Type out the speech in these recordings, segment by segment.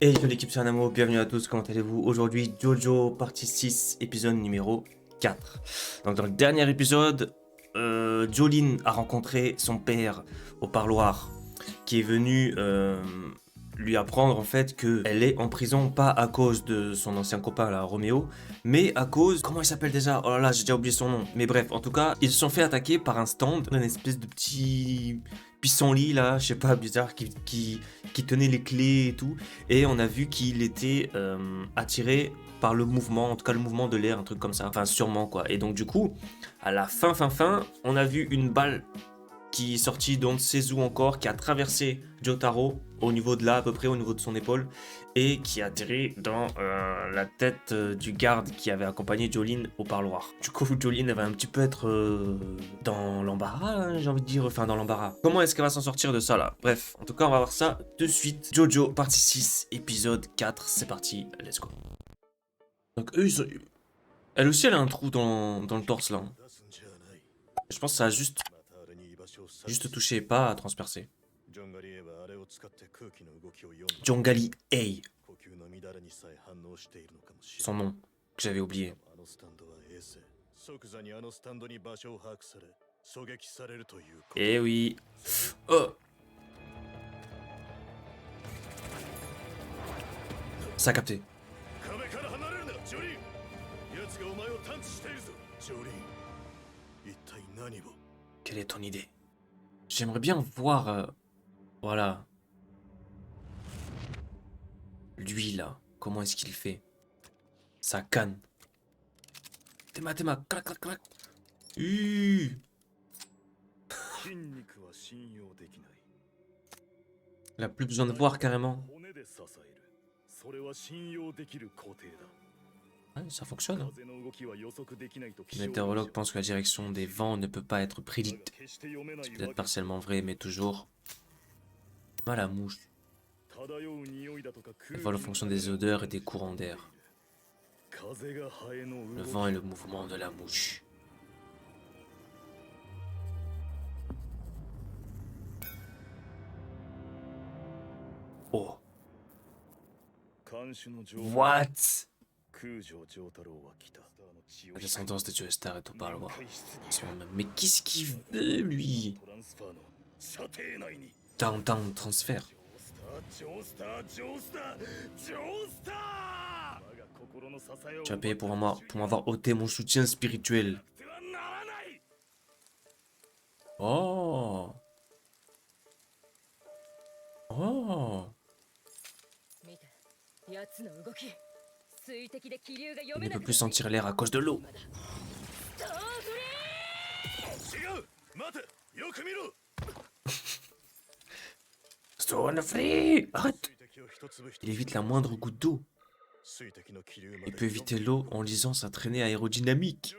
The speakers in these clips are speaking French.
Hey yo l'équipe, c'est Anamo, bienvenue à tous, comment allez-vous? Aujourd'hui, Jojo, partie 6, épisode numéro 4. Donc dans le dernier épisode, Jolene a rencontré son père au parloir, qui est venu lui apprendre en fait qu'elle est en prison, pas à cause de son ancien copain là, Roméo, mais à cause... Comment il s'appelle déjà? Oh là là, j'ai déjà oublié son nom. Mais bref, en tout cas, ils se sont fait attaquer par un stand, une espèce de petit pissenlit là, je sais pas, bizarre, qui tenait les clés et tout. Et on a vu qu'il était attiré par le mouvement, en tout cas le mouvement de l'air, un truc comme ça. Enfin, sûrement quoi. Et donc, du coup, à la fin, on a vu une balle qui est sortie d'on ne sait où encore, qui a traversé Jotaro au niveau de là, à peu près au niveau de son épaule, et qui a atterri dans la tête du garde qui avait accompagné Jolene au parloir. Du coup, Jolene elle va un petit peu être dans l'embarras, hein, j'ai envie de dire, enfin dans l'embarras. Comment est-ce qu'elle va s'en sortir de ça là? Bref, en tout cas, on va voir ça de suite. Jojo, partie 6, épisode 4, c'est parti, let's go. Donc eux, elle aussi, elle a un trou dans le torse là, hein. Je pense que ça a juste touché, pas à transpercer. Jongali Ei, son nom, que j'avais oublié. Eh oui. Oh, ça a capté. Quelle est ton idée? J'aimerais bien voir, voilà, lui là, comment est-ce qu'il fait? Sa canne. Théma, clac, clac, clac. Il a plus besoin de voir carrément. Ouais, ça fonctionne, hein. Le météorologue pense que la direction des vents ne peut pas être prédite. C'est peut-être partiellement vrai, mais toujours. Ah, la mouche. Elle vole en fonction des odeurs et des courants d'air. Le vent et le mouvement de la mouche. Oh. What? La descendance de Joestar est au parloir. Mais qu'est-ce qu'il veut, lui? Downtown transfert. Tu as payé pour m'avoir ôté mon soutien spirituel. Oh. Oh. Il ne peut plus sentir l'air à cause de l'eau. Stone Free! Arrête! Il évite la moindre goutte d'eau. Il peut éviter l'eau en lisant sa traînée aérodynamique.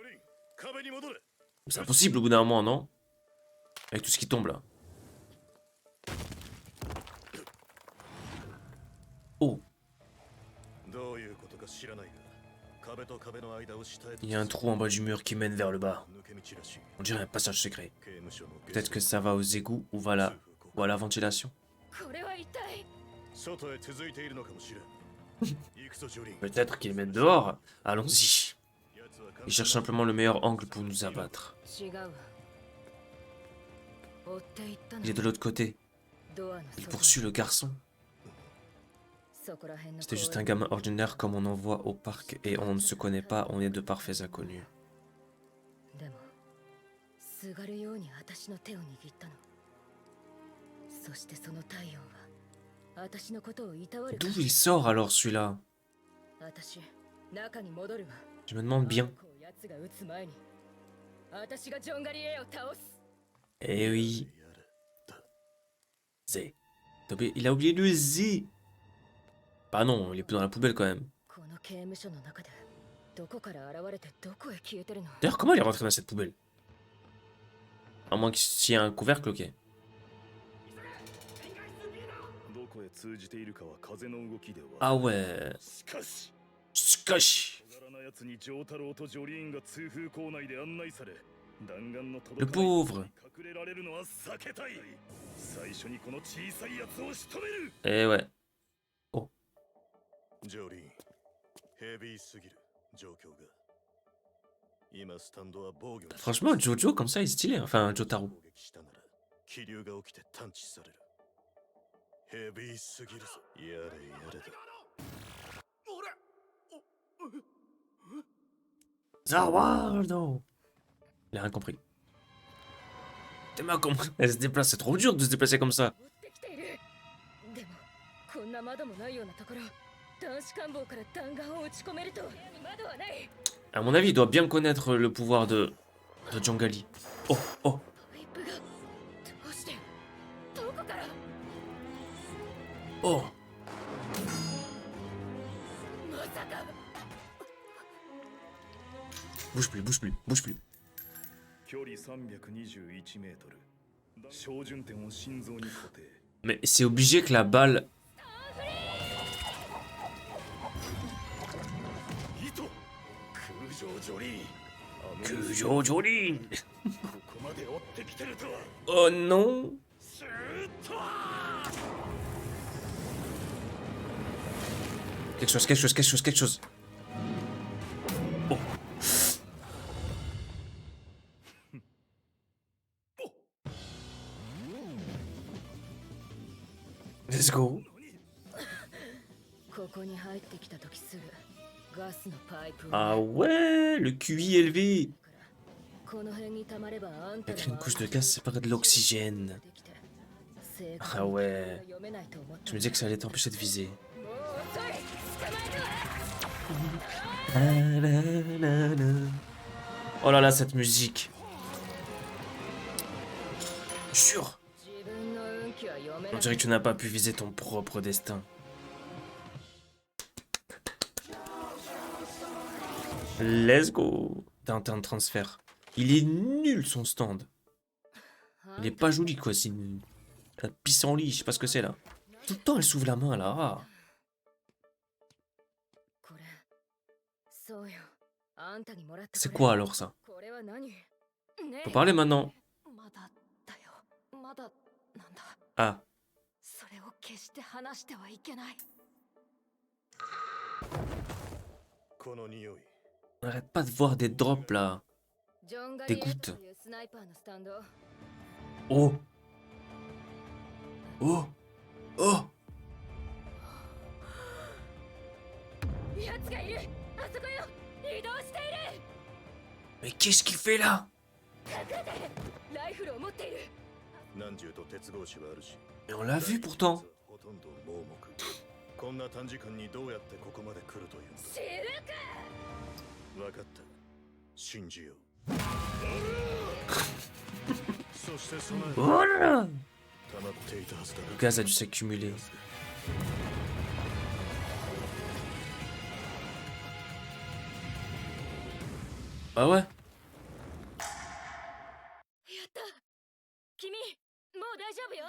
C'est impossible au bout d'un moment, non? Avec tout ce qui tombe là. Oh! Il y a un trou en bas du mur qui mène vers le bas. On dirait un passage secret. Peut-être que ça va aux égouts ou à la ventilation. Peut-être qu'il mène dehors. Allons-y. Il cherche simplement le meilleur angle pour nous abattre. Il est de l'autre côté. Il poursuit le garçon. C'était juste un gamin ordinaire comme on en voit au parc et on ne se connaît pas, on est de parfaits inconnus. D'où il sort alors celui-là? Je me demande bien. Eh oui. Z. Il a oublié le Z. Bah non, il est plus dans la poubelle quand même. D'ailleurs, comment il est rentré dans cette poubelle? À moins qu'il y ait un couvercle, ok. Ah ouais. Scash. Le pauvre. Eh ouais. Oh. ジョリーン、ヘビーすぎる状況が。今スタンドは防御に Franchement, Jojo, comme ça, il est stylé. Enfin, Jotaro. 攻撃したなら気流が起きて探知される。ヘビーすぎるぞ。やれやれだ。 Zawardo. Il a rien compris. T'es mal compris. Elle se déplace, c'est trop dur de se déplacer comme ça. でもこんな窓もないようなところ、男子官房から弾丸を撃ち込めると窓はない。 À mon avis, il doit bien connaître le pouvoir de Jangali. Oh, oh. パイプがどうしてどこから Oh. まさか Bouge plus, bouge plus, bouge plus. 距離321メートル。小順点を心臓に固定。 Mais c'est obligé que la balle... 糸空上ジョリーン。 Kujo Jolin. ここまで追ってきてるとは。 Oh non. シュート。 Quelque chose, quelque chose, quelque chose, quelque chose. Oh. Let's go. ここに入ってきた時すぐガスのパイプを Ah ouais, le QI élevé. この辺に溜まればあんた Avec une couche de gaz séparée de l'oxygène. Ah ouais. Je me disais que ça allait t'empêcher de viser. Oh là là, cette musique. Jure. On dirait que tu n'as pas pu viser ton propre destin. Let's go. D'un transfert. Il est nul son stand. Il est pas joli quoi, c'est une... La pissenlit, je sais pas ce que c'est là. Tout le temps elle s'ouvre la main là. Ah. C'est quoi alors ça? Faut parler maintenant. Ah. それを決して話してはいけない。この匂い。 On n'arrête pas de voir des drops là. ジョンガ Des リエ gouttes. というスナイパーのスタンド。 Oh. Oh. Oh. やつがいる。あそこよ。移動している。 Mais qu'est-ce qu'il fait là? 隠れて。ライフルを持っている。 何十と鉄格子はあるし。 Mais on l'a vu pourtant. ほとんど盲目。こんな短時間にどうやってここまで来るというの。知るか。 分かった。信じよう。そして備え。 Oh là là. 溜まっていたはずだ。 Le gaz a dû s'accumuler. Ah ouais? やった。君、もう大丈夫よ。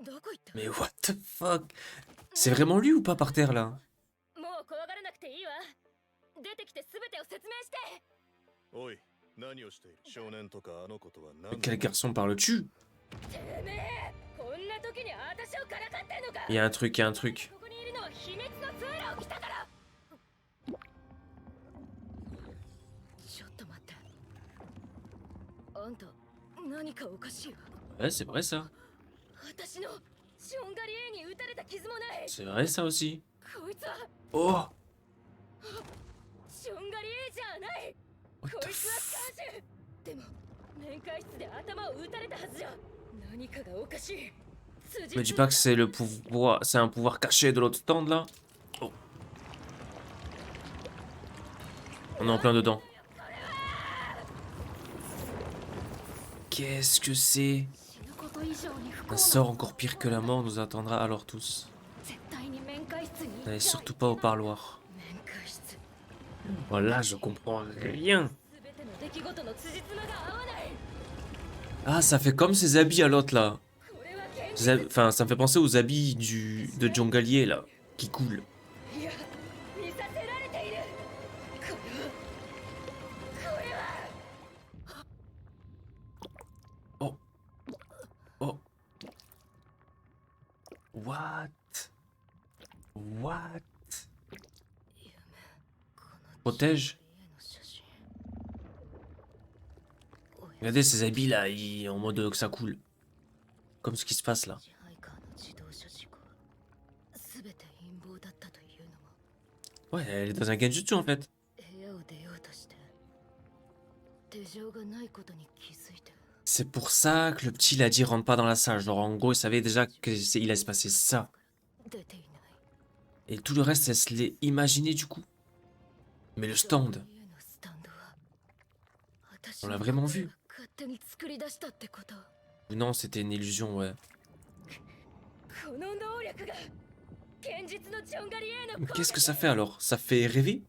どこ行った？ Mais what the fuck? C'est vraiment lui ou pas par terre là? もう怖がらなくていいわ。出てきてすべてを説明して。おい、何をしている？少年とかあの子とは何？ Mais quel garçon parles-tu? てめえ、こんな時に私をからかってんのか。 Il y a un truc, il y a un truc. ここにいるのは秘密のツーラを着たから。ちょっと待って。あんた、何かおかしいわ。 Ouais, c'est vrai ça. 私のシオンガリエに撃たれた傷もない。 C'est vrai ça aussi. こいつは Oh! シオンガリエじゃない。 What こ the いつは f... スカージュ。でも面会室で頭を撃たれたはずじゃ。何かがおかしい。 Me dis pas que c'est le pouvoir, c'est un pouvoir caché de l'autre stand là. Oh. On est en plein dedans. Qu'est-ce que c'est? Un sort encore pire que la mort nous attendra alors tous. N'allez surtout pas au parloir. Voilà, je comprends rien. Ah, ça fait comme ses habits à l'autre là. Enfin, ça me fait penser aux habits de Jongalier là, qui coulent. Oh. Oh. What? What? protège. Regardez ces habits là, en mode que ça coule. Comme ce qui se passe là. Ouais, elle est dans un genjutsu en fait. C'est pour ça que le petit il a dit rentre pas dans la salle. Genre en gros il savait déjà qu'il allait se passer ça. Et tout le reste elle se l'est imaginé du coup. Mais le stand, on l'a vraiment vu. Ou non c'était une illusion ouais. Mais qu'est-ce que ça fait alors? Ça fait rêver?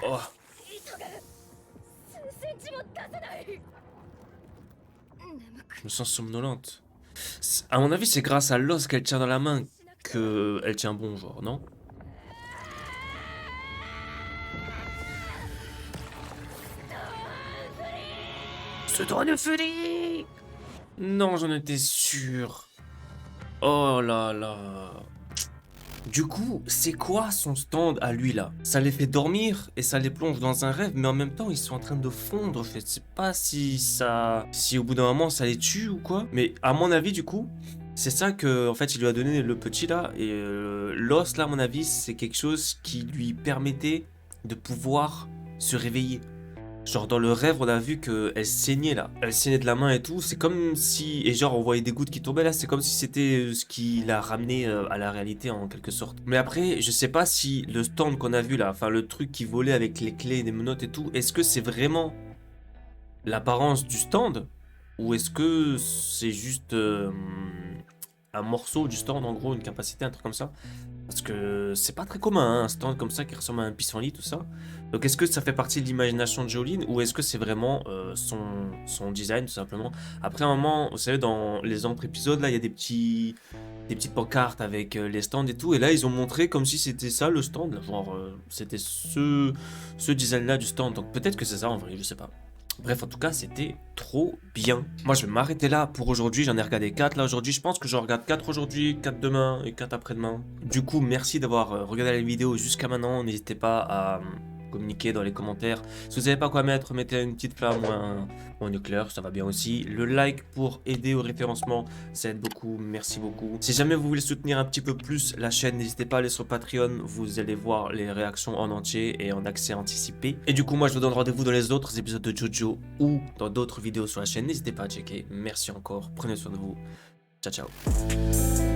Oh. Je me sens somnolente. À mon avis, c'est grâce à l'os qu'elle tient dans la main que elle tient bon, genre, non? Ce droit de furie! Non, j'en étais sûr. Oh là là. Du coup, c'est quoi son stand à lui là? Ça les fait dormir et ça les plonge dans un rêve, mais en même temps ils sont en train de fondre. Je sais pas si si au bout d'un moment ça les tue ou quoi. Mais à mon avis du coup, c'est ça que en fait il lui a donné le petit là et l'os là à mon avis c'est quelque chose qui lui permettait de pouvoir se réveiller. Genre dans le rêve, on a vu qu'elle saignait là. Elle saignait de la main et tout. C'est comme si... Et genre on voyait des gouttes qui tombaient là. C'est comme si c'était ce qui l'a ramené à la réalité en quelque sorte. Mais après, je sais pas si le stand qu'on a vu là, enfin le truc qui volait avec les clés, des menottes et tout, est-ce que c'est vraiment l'apparence du stand? Ou est-ce que c'est juste un morceau du stand en gros, une capacité, un truc comme ça? Parce que c'est pas très commun, hein, un stand comme ça qui ressemble à un pissenlit, tout ça. Donc est-ce que ça fait partie de l'imagination de Jolene ou est-ce que c'est vraiment son design tout simplement? Après un moment, vous savez, dans les autres épisodes, là, il y a des petites pancartes avec les stands et tout. Et là, ils ont montré comme si c'était ça le stand. Là, genre, c'était ce design-là du stand. Donc peut-être que c'est ça en vrai, je sais pas. Bref, en tout cas, c'était trop bien. Moi, je vais m'arrêter là pour aujourd'hui. J'en ai regardé 4 là aujourd'hui. Je pense que j'en regarde 4 aujourd'hui, 4 demain et 4 après-demain. Du coup, merci d'avoir regardé la vidéo jusqu'à maintenant. N'hésitez pas à communiquer dans les commentaires. Si vous savez pas quoi mettre, mettez une petite flamme ou un éclair, ça va bien aussi. Le like pour aider au référencement, ça aide beaucoup, merci beaucoup. Si jamais vous voulez soutenir un petit peu plus la chaîne, n'hésitez pas à aller sur Patreon, vous allez voir les réactions en entier et en accès anticipé. Et du coup, moi je vous donne rendez-vous dans les autres épisodes de Jojo ou dans d'autres vidéos sur la chaîne, n'hésitez pas à checker. Merci encore, prenez soin de vous. Ciao, ciao.